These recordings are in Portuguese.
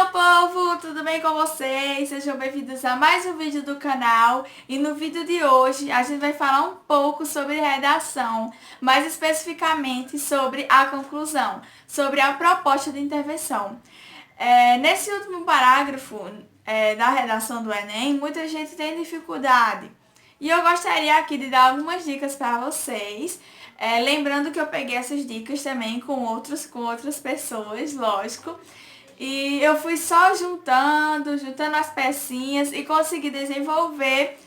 meu povo, tudo bem com vocês? Sejam bem-vindos a mais um vídeo do canal. E no vídeo de hoje a gente vai falar um pouco sobre redação, mais especificamente sobre a conclusão, sobre a proposta de intervenção. Nesse último parágrafo da redação do Enem, muita gente tem dificuldade. E eu gostaria aqui de dar algumas dicas para vocês. Lembrando que eu peguei essas dicas também com outras pessoas, lógico. E eu fui só juntando as pecinhas e consegui desenvolver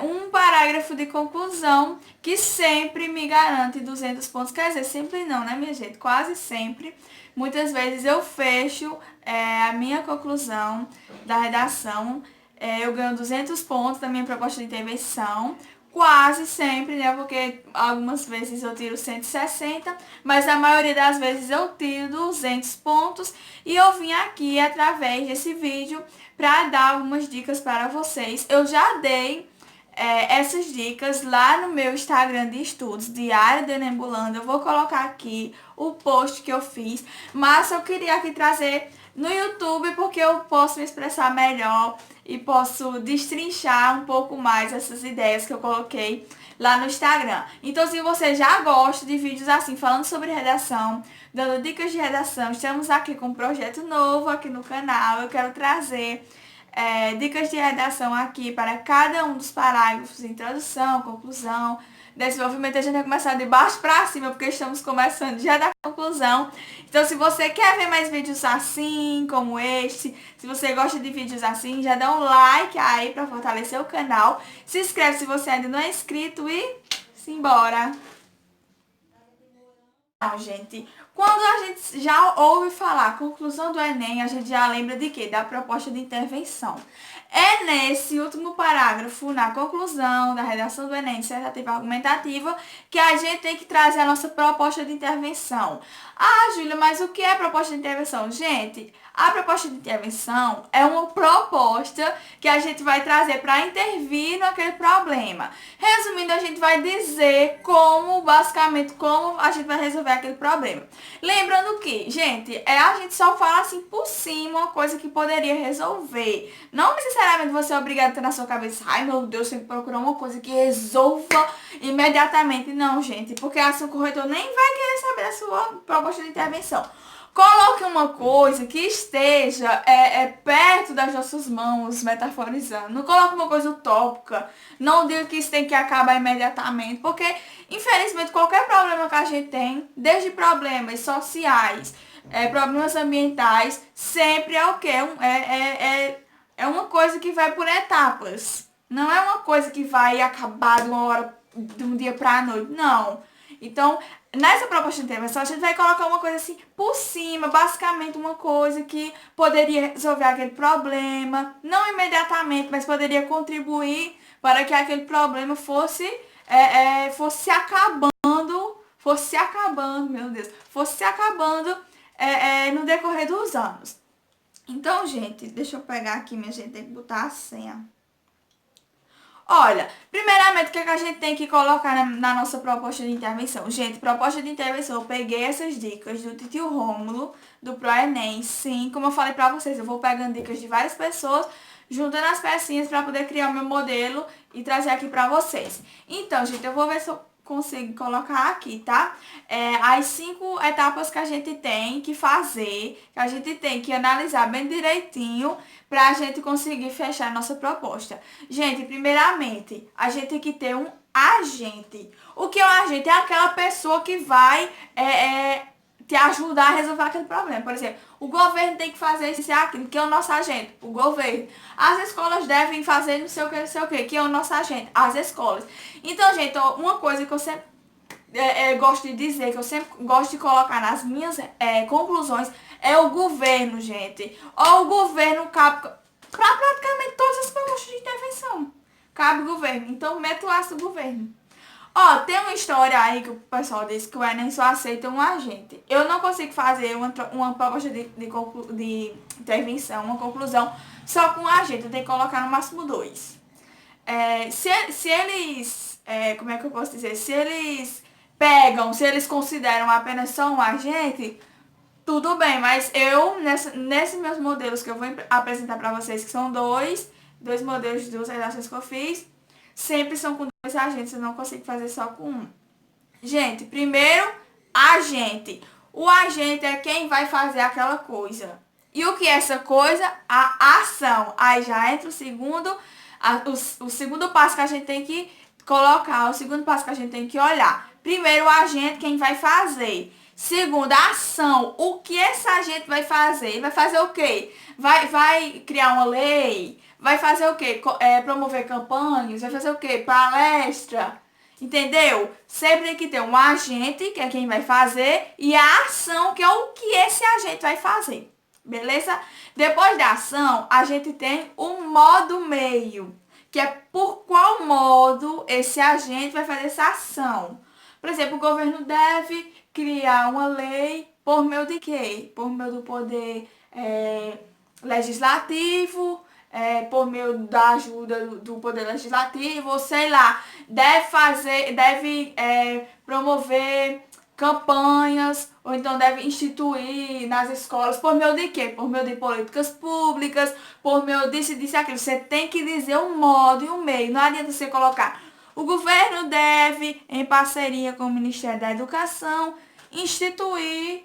um parágrafo de conclusão que sempre me garante 200 pontos. Quer dizer, sempre não, né, minha gente? Quase sempre. Muitas vezes eu fecho a minha conclusão da redação. Eu ganho 200 pontos da minha proposta de intervenção. Quase sempre, né? Porque algumas vezes eu tiro 160, mas a maioria das vezes eu tiro 200 pontos. E eu vim aqui através desse vídeo para dar algumas dicas para vocês. Eu já dei essas dicas lá no meu Instagram de estudos, Diário do Enembulando. Eu vou colocar aqui o post que eu fiz, mas eu queria aqui trazer no YouTube porque eu posso me expressar melhor e posso destrinchar um pouco mais essas ideias que eu coloquei lá no Instagram. Então, se você já gosta de vídeos assim, falando sobre redação, dando dicas de redação, estamos aqui com um projeto novo aqui no canal. Eu quero trazer dicas de redação aqui para cada um dos parágrafos, introdução, conclusão, desenvolvimento. A gente vai começar de baixo para cima, porque estamos começando já da conclusão. Então, se você quer ver mais vídeos assim, como este, se você gosta de vídeos assim, já dá um like aí para fortalecer o canal. Se inscreve se você ainda não é inscrito e simbora! Então, gente, quando a gente já ouve falar conclusão do Enem, a gente já lembra de quê? Da proposta de intervenção. É nesse último parágrafo, na conclusão da redação do Enem, dissertativa argumentativa, que a gente tem que trazer a nossa proposta de intervenção. Ah, Júlia, mas o que é proposta de intervenção? Gente, a proposta de intervenção é uma proposta que a gente vai trazer para intervir naquele problema. Resumindo, a gente vai dizer basicamente, como a gente vai resolver aquele problema. Lembrando que, gente, a gente só fala assim por cima uma coisa que poderia resolver. Não necessariamente você é obrigado a ter na sua cabeça, ai meu Deus, tem que procurar uma coisa que resolva imediatamente. Não, gente, porque assim o corretor nem vai querer saber a sua proposta de intervenção. Coloque uma coisa que esteja perto das nossas mãos, metaforizando. Não coloque uma coisa utópica. Não diga que isso tem que acabar imediatamente, porque, infelizmente, qualquer problema que a gente tem, desde problemas sociais, problemas ambientais, sempre é o quê? É uma coisa que vai por etapas. Não é uma coisa que vai acabar de uma hora, de um dia para a noite. Não. Então, nessa proposta de intervenção, a gente vai colocar uma coisa assim por cima, basicamente uma coisa que poderia resolver aquele problema, não imediatamente, mas poderia contribuir para que aquele problema fosse acabando, meu Deus, fosse acabando no decorrer dos anos. Então, gente, deixa eu pegar aqui, minha gente, tem que botar a senha. Olha, primeiramente, o que a gente tem que colocar na nossa proposta de intervenção? Gente, proposta de intervenção, eu peguei essas dicas do Titio Rômulo, do ProEnem. Sim, como eu falei pra vocês, eu vou pegando dicas de várias pessoas, juntando as pecinhas pra poder criar o meu modelo e trazer aqui pra vocês. Então, gente, eu vou ver se eu consigo colocar aqui, tá? As 5 etapas que a gente tem que fazer, que a gente tem que analisar bem direitinho pra gente conseguir fechar a nossa proposta. Gente, primeiramente, a gente tem que ter um agente. O que é um agente? É aquela pessoa que vai te ajudar a resolver aquele problema. Por exemplo, o governo tem que fazer isso e aquilo, que é o nosso agente, o governo. As escolas devem fazer não sei o que é o nosso agente, as escolas. Então, gente, uma coisa que eu sempre gosto de dizer, que eu sempre gosto de colocar nas minhas conclusões, é o governo, gente. Ou o governo cabe para praticamente todas as propostas de intervenção. Cabe o governo. Então, mete o laço do governo. Ó, tem uma história aí que o pessoal disse que o Enem só aceita um agente. Eu não consigo fazer uma proposta de intervenção, uma conclusão, só com um agente. Eu tenho que colocar no máximo 2. Se eles, como é que eu posso dizer? Se eles consideram apenas só um agente, Tudo bem, mas eu, nesses meus modelos que eu vou apresentar para vocês, que são dois modelos de duas redações que eu fiz, sempre são com dois agentes, eu não consigo fazer só com um. Gente, primeiro, agente. O agente é quem vai fazer aquela coisa. E o que é essa coisa? A ação. Aí já entra o segundo passo que a gente tem que colocar, o segundo passo que a gente tem que olhar. Primeiro, o agente, quem vai fazer. Segundo, a ação. O que esse agente vai fazer? Ele vai fazer o quê? Vai criar uma lei? Vai fazer o quê? Promover campanhas? Vai fazer o quê? Palestra? Entendeu? Sempre tem que ter um agente, que é quem vai fazer, e a ação, que é o que esse agente vai fazer. Beleza? Depois da ação, a gente tem o modo meio, que é por qual modo esse agente vai fazer essa ação. Por exemplo, o governo deve criar uma lei por meio de quê? Por meio do poder legislativo, por meio da ajuda do Poder Legislativo, ou sei lá, deve promover campanhas, ou então deve instituir nas escolas, por meio de quê? Por meio de políticas públicas, por meio disso, disso e aquilo. Você tem que dizer um modo e um meio, não adianta você colocar. O governo deve, em parceria com o Ministério da Educação, instituir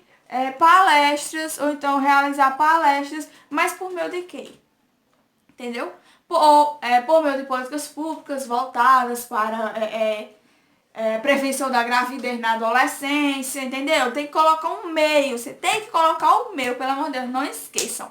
palestras, ou então realizar palestras, mas por meio de quê? Entendeu? Por meio de políticas públicas voltadas para prevenção da gravidez na adolescência, entendeu? Tem que colocar um meio, você tem que colocar o meio, pelo amor de Deus, não esqueçam.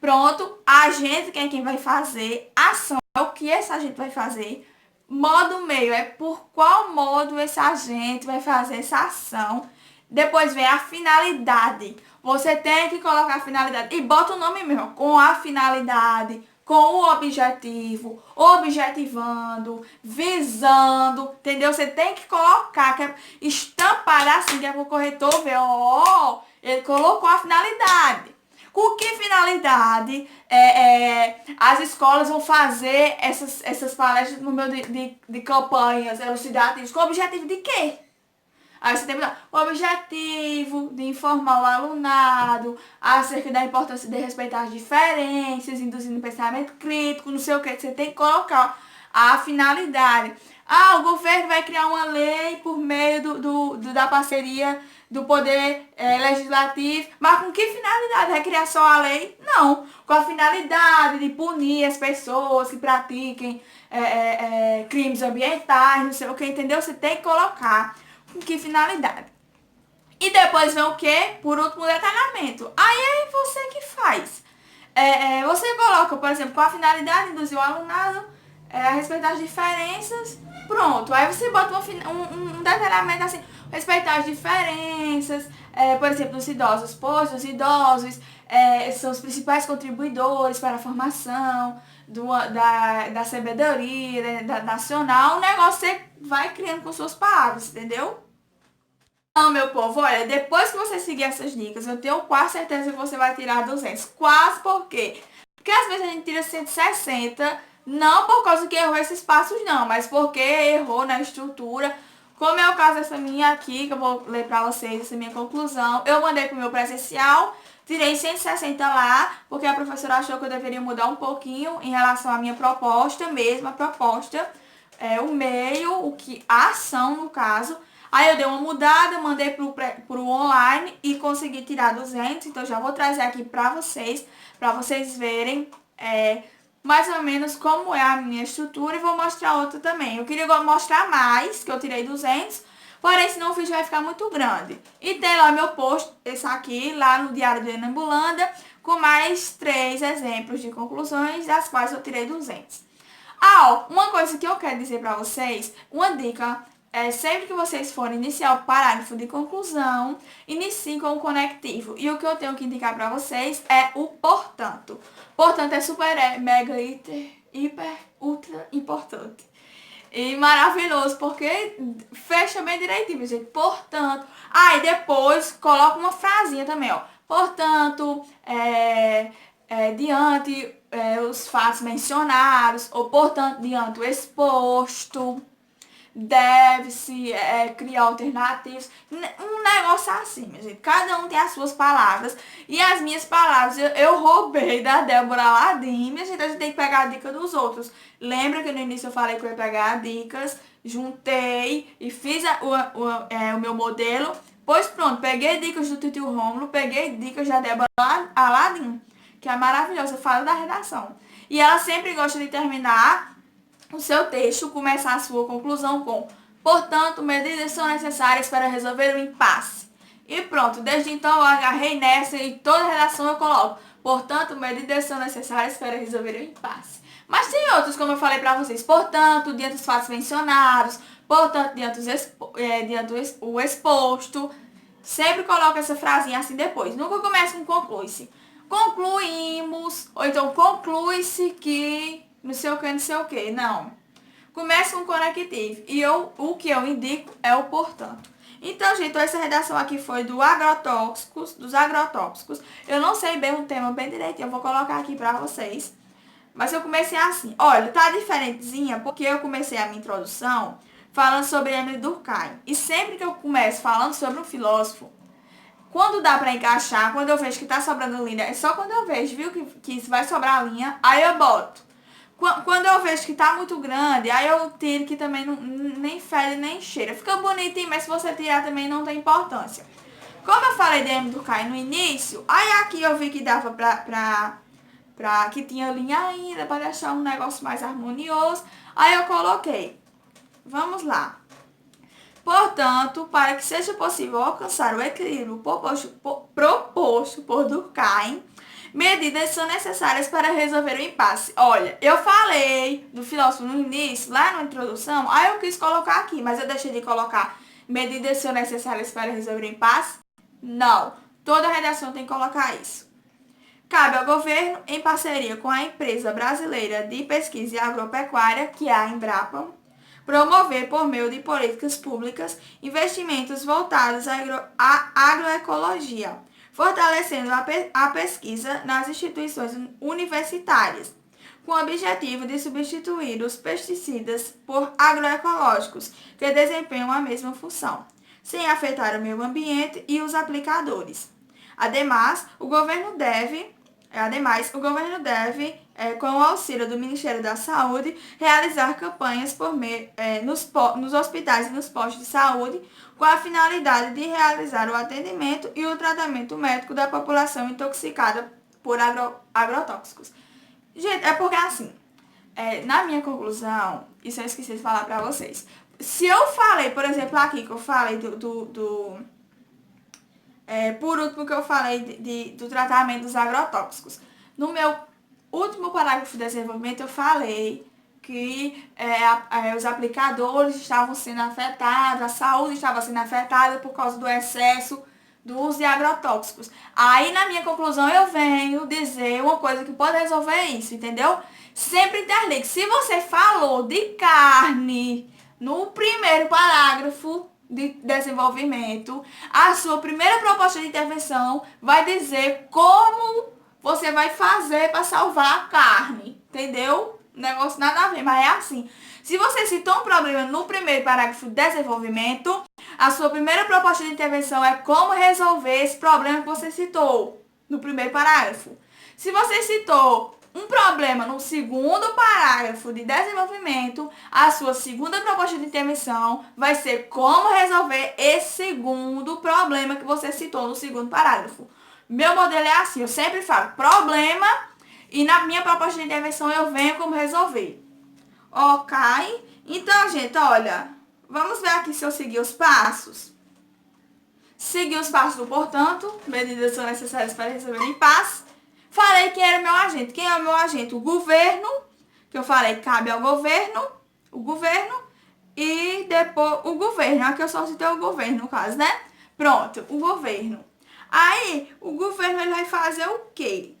Pronto, a gente, quem vai fazer, ação é o que esse agente vai fazer, modo meio é por qual modo esse agente vai fazer essa ação. Depois vem a finalidade. Você tem que colocar a finalidade. E bota o nome mesmo, com a finalidade, com o objetivo, objetivando, visando, entendeu? Você tem que colocar, que é estampar assim, que é pro corretor ver, ó, ele colocou a finalidade. Com que finalidade as escolas vão fazer essas palestras no meio de campanhas elucidativas? Com o objetivo de quê? Aí você tem que dar o objetivo de informar o alunado acerca da importância de respeitar as diferenças, induzindo pensamento crítico, não sei o que. Você tem que colocar a finalidade. Ah, o governo vai criar uma lei por meio da parceria do poder legislativo, mas com que finalidade? Vai criar só a lei? Não, com a finalidade de punir as pessoas que pratiquem crimes ambientais, não sei o que, entendeu? Você tem que colocar com que finalidade. E depois vem o que? Por último, o detalhamento. Aí é você que faz. Você coloca, por exemplo, com a finalidade de induzir o alunado a respeitar as diferenças. Pronto. Aí você bota um detalhamento assim, respeitar as diferenças, por exemplo, dos idosos. Pois os idosos são os principais contribuidores para a formação da sabedoria nacional. O negócio você vai criando com suas palavras, entendeu? Então, meu povo, olha, depois que você seguir essas dicas, eu tenho quase certeza que você vai tirar 200. Quase por quê? Porque às vezes a gente tira 160, não por causa que errou esses passos não, mas porque errou na estrutura. Como é o caso dessa minha aqui, que eu vou ler pra vocês, essa minha conclusão. Eu mandei pro meu presencial, tirei 160 lá, porque a professora achou que eu deveria mudar um pouquinho em relação à minha proposta mesmo, a proposta, o meio, a ação no caso. Aí eu dei uma mudada, mandei pro online e consegui tirar 200, então já vou trazer aqui pra vocês verem mais ou menos como é a minha estrutura e vou mostrar outra também. Eu queria mostrar mais, que eu tirei 200, porém senão o vídeo vai ficar muito grande. E tem lá meu post, esse aqui, lá no Diário do Enambulanda, com mais 3 exemplos de conclusões, das quais eu tirei 200. Uma coisa que eu quero dizer pra vocês, uma dica, sempre que vocês forem iniciar o parágrafo de conclusão, iniciem com o conectivo. E o que eu tenho que indicar pra vocês é o portanto. Portanto, é super, mega, hiper, ultra importante. E maravilhoso, porque fecha bem direitinho, gente. Portanto. E depois coloca uma frasinha também, ó. Portanto, diante os fatos mencionados, ou portanto, diante o exposto. deve-se criar alternativas. Um negócio assim, minha gente. Cada um tem as suas palavras. E as minhas palavras eu roubei da Débora Ladim. Minha gente, a gente tem que pegar a dica dos outros. Lembra que no início eu falei que eu ia pegar dicas, juntei e fiz o meu modelo. Pois pronto, peguei dicas do Titio Rômulo, peguei dicas da Débora Aladim, que é maravilhosa, fala da redação. E ela sempre gosta de terminar o seu texto, começar a sua conclusão com: portanto, medidas são necessárias para resolver o impasse. E pronto, desde então eu agarrei nessa e toda redação eu coloco: portanto, medidas são necessárias para resolver o impasse. Mas tem outros, como eu falei pra vocês: portanto, diante dos fatos mencionados, portanto, diante o exposto. Sempre coloco essa frasinha assim depois. Nunca começo com conclui-se. Concluímos, ou então conclui-se que não sei o que, não sei o que. Não. Começa com conectivo. E o que eu indico é o portanto. Então, gente, essa redação aqui foi dos agrotóxicos. Eu não sei bem o tema bem direitinho, eu vou colocar aqui pra vocês. Mas eu comecei assim. Olha, tá diferentezinha porque eu comecei a minha introdução falando sobre Emile Durkheim. E sempre que eu começo falando sobre um filósofo, quando dá pra encaixar, quando eu vejo que tá sobrando linha, é só quando eu vejo, viu, que vai sobrar linha, aí eu boto. Quando eu vejo que tá muito grande, aí eu tiro, que também nem fede nem cheira. Fica bonitinho, mas se você tirar também não tem importância. Como eu falei de Emile Durkheim no início, aí aqui eu vi que dava que tinha linha ainda, para deixar um negócio mais harmonioso. Aí eu coloquei. Vamos lá. Portanto, para que seja possível alcançar o equilíbrio proposto por Durkheim, medidas são necessárias para resolver o impasse. Olha, eu falei do filósofo no início, lá na introdução, aí eu quis colocar aqui, mas eu deixei de colocar medidas são necessárias para resolver o impasse? Não. Toda redação tem que colocar isso. Cabe ao governo, em parceria com a Empresa Brasileira de Pesquisa e Agropecuária, que é a Embrapa, promover, por meio de políticas públicas, investimentos voltados à agroecologia, fortalecendo a pesquisa nas instituições universitárias, com o objetivo de substituir os pesticidas por agroecológicos, que desempenham a mesma função, sem afetar o meio ambiente e os aplicadores. Ademais, o governo deve, com o auxílio do Ministério da Saúde, realizar campanhas nos hospitais e nos postos de saúde, com a finalidade de realizar o atendimento e o tratamento médico da população intoxicada por agrotóxicos. Gente, é porque assim, na minha conclusão, isso eu esqueci de falar pra vocês. Se eu falei, por exemplo, aqui que eu falei por último, que eu falei do tratamento dos agrotóxicos. No meu último parágrafo de desenvolvimento, eu falei que os aplicadores estavam sendo afetados, a saúde estava sendo afetada por causa do excesso do uso de agrotóxicos. Aí, na minha conclusão, eu venho dizer uma coisa que pode resolver isso, entendeu? Sempre interligue. Se você falou de carne no primeiro parágrafo de desenvolvimento, a sua primeira proposta de intervenção vai dizer como você vai fazer para salvar a carne, entendeu? Negócio nada a ver, mas é assim. Se você citou um problema no primeiro parágrafo de desenvolvimento, a sua primeira proposta de intervenção é como resolver esse problema que você citou no primeiro parágrafo. Se você citou um problema no segundo parágrafo de desenvolvimento, a sua segunda proposta de intervenção vai ser como resolver esse segundo problema que você citou no segundo parágrafo. Meu modelo é assim, eu sempre falo problema e na minha proposta de intervenção eu venho como resolver. Ok? Então, gente, olha, vamos ver aqui se eu seguir os passos. Segui os passos do portanto, medidas são necessárias para resolver o impasse. Falei que era o meu agente. Quem é o meu agente? O governo, que eu falei que cabe ao governo, o governo, e depois o governo. Aqui eu só citei o governo, no caso, né? Pronto, o governo. Aí, o governo ele vai fazer o quê?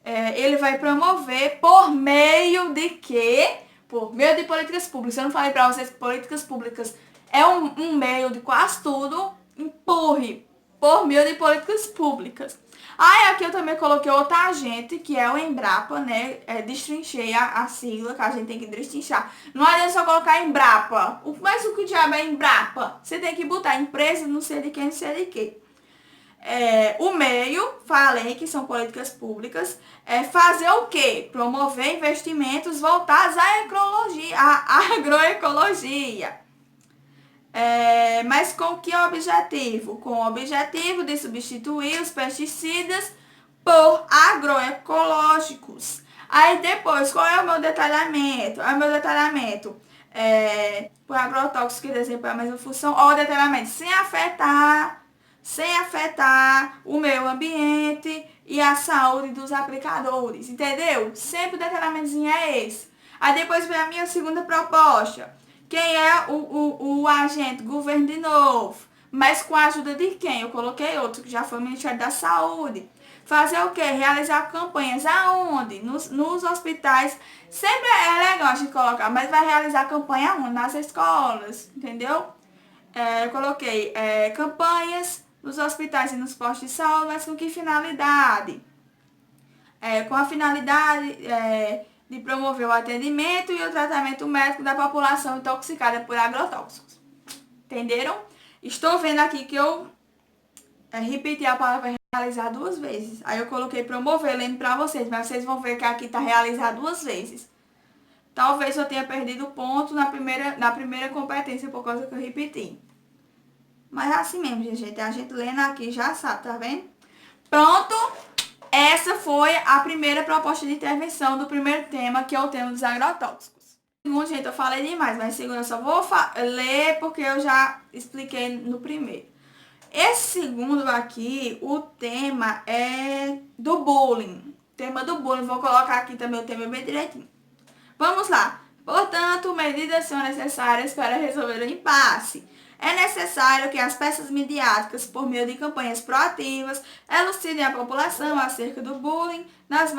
Ele vai promover por meio de quê? Por meio de políticas públicas. Eu não falei pra vocês que políticas públicas é um meio de quase tudo. Empurre por meio de políticas públicas. Aí aqui eu também coloquei outra agente, que é o Embrapa, né? Destrinchei a sigla, que a gente tem que destrinchar. Não adianta só colocar Embrapa. Mas o que diabo é Embrapa? Você tem que botar empresa, não sei de quem, não sei de quê. O meio, falei que são políticas públicas, fazer o quê? Promover investimentos voltados à agroecologia. Mas com que objetivo? Com o objetivo de substituir os pesticidas por agroecológicos. Aí depois, qual é o meu detalhamento? Por agrotóxicos que desempenham a mesma função, ou o detalhamento sem afetar o meio ambiente e a saúde dos aplicadores, entendeu? Sempre o detalhamentozinho é esse. Aí depois vem a minha segunda proposta. Quem é o agente? Governo de novo. Mas com a ajuda de quem? Eu coloquei outro, que já foi o Ministério da Saúde. Fazer o quê? Realizar campanhas aonde? Nos hospitais. Sempre é legal a gente colocar, mas vai realizar campanha aonde? Nas escolas, entendeu? Eu coloquei campanhas nos hospitais e nos postos de saúde, mas com que finalidade? Com a finalidade de promover o atendimento e o tratamento médico da população intoxicada por agrotóxicos. Entenderam? Estou vendo aqui que eu repeti a palavra realizar 2 vezes. Aí eu coloquei promover, lendo pra vocês, mas vocês vão ver que aqui tá realizar 2 vezes. Talvez eu tenha perdido ponto na primeira competência por causa que eu repeti. Mas é assim mesmo, gente. A gente lendo aqui já sabe, tá vendo? Pronto! Essa foi a primeira proposta de intervenção do primeiro tema, que é o tema dos agrotóxicos. Segundo, gente, eu falei demais, mas segundo eu só vou ler porque eu já expliquei no primeiro. Esse segundo aqui, o tema é do bullying. Tema do bullying, vou colocar aqui também o tema bem direitinho. Vamos lá. Portanto, medidas são necessárias para resolver o impasse. É necessário que as peças midiáticas, por meio de campanhas proativas, elucidem a população acerca do bullying nas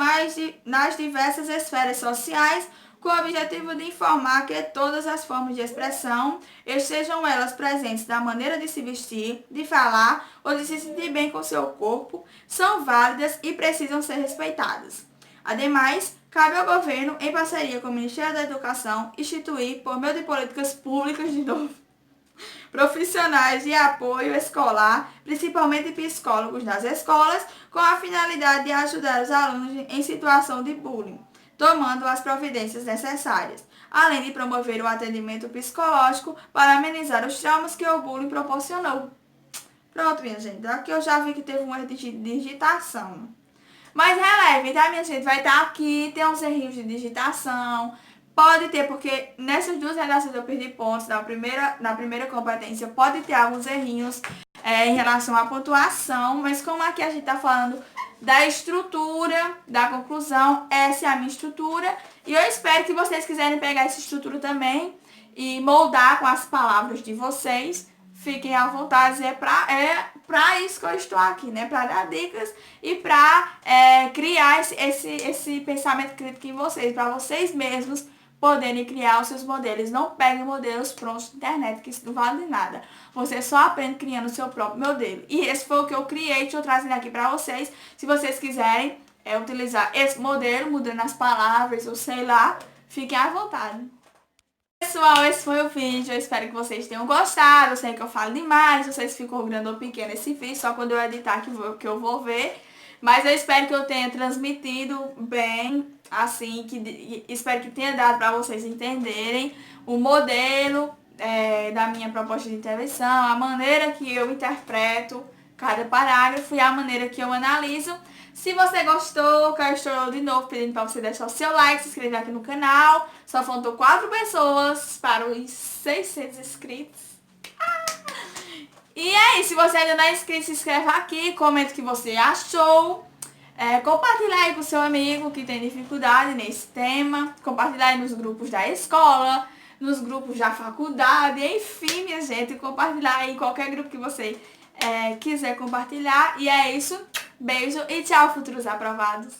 diversas esferas sociais, com o objetivo de informar que todas as formas de expressão, estejam elas presentes da maneira de se vestir, de falar ou de se sentir bem com seu corpo, são válidas e precisam ser respeitadas. Ademais, cabe ao governo, em parceria com o Ministério da Educação, instituir, por meio de políticas públicas de novo, profissionais de apoio escolar, principalmente psicólogos nas escolas, com a finalidade de ajudar os alunos em situação de bullying, tomando as providências necessárias, além de promover o atendimento psicológico para amenizar os traumas que o bullying proporcionou. Pronto, minha gente. Aqui eu já vi que teve um erro de digitação. Mas releve, tá, minha gente? Vai estar aqui, tem uns errinhos de digitação. Pode ter, porque nessas 2 redações eu perdi pontos na primeira competência. Pode ter alguns errinhos em relação à pontuação, mas como aqui a gente tá falando da estrutura, da conclusão, essa é a minha estrutura. E eu espero que vocês quiserem pegar essa estrutura também e moldar com as palavras de vocês. Fiquem à vontade, é pra isso que eu estou aqui, né? Pra dar dicas e pra criar esse pensamento crítico em vocês, pra vocês mesmos poderem criar os seus modelos. Não peguem modelos prontos na internet, que isso não vale de nada. Você só aprende criando o seu próprio modelo. E esse foi o que eu criei, estou trazendo aqui pra vocês. Se vocês quiserem utilizar esse modelo, mudando as palavras ou sei lá, fiquem à vontade. Pessoal, esse foi o vídeo, eu espero que vocês tenham gostado. Eu sei que eu falo demais, não sei se ficou grande ou pequeno esse vídeo, só quando eu editar que eu vou ver. Mas eu espero que eu tenha transmitido bem, assim, espero que tenha dado para vocês entenderem o modelo da minha proposta de intervenção, a maneira que eu interpreto cada parágrafo e a maneira que eu analiso. Se você gostou, cá estou de novo pedindo para você deixar o seu like, se inscrever aqui no canal. Só faltam 4 pessoas para os 600 inscritos. E é isso, se você ainda não é inscrito, se inscreve aqui, comenta o que você achou. Compartilha aí com seu amigo que tem dificuldade nesse tema. Compartilha aí nos grupos da escola, nos grupos da faculdade, enfim, minha gente. Compartilhar aí em qualquer grupo que você quiser compartilhar. E é isso. Beijo e tchau, futuros aprovados.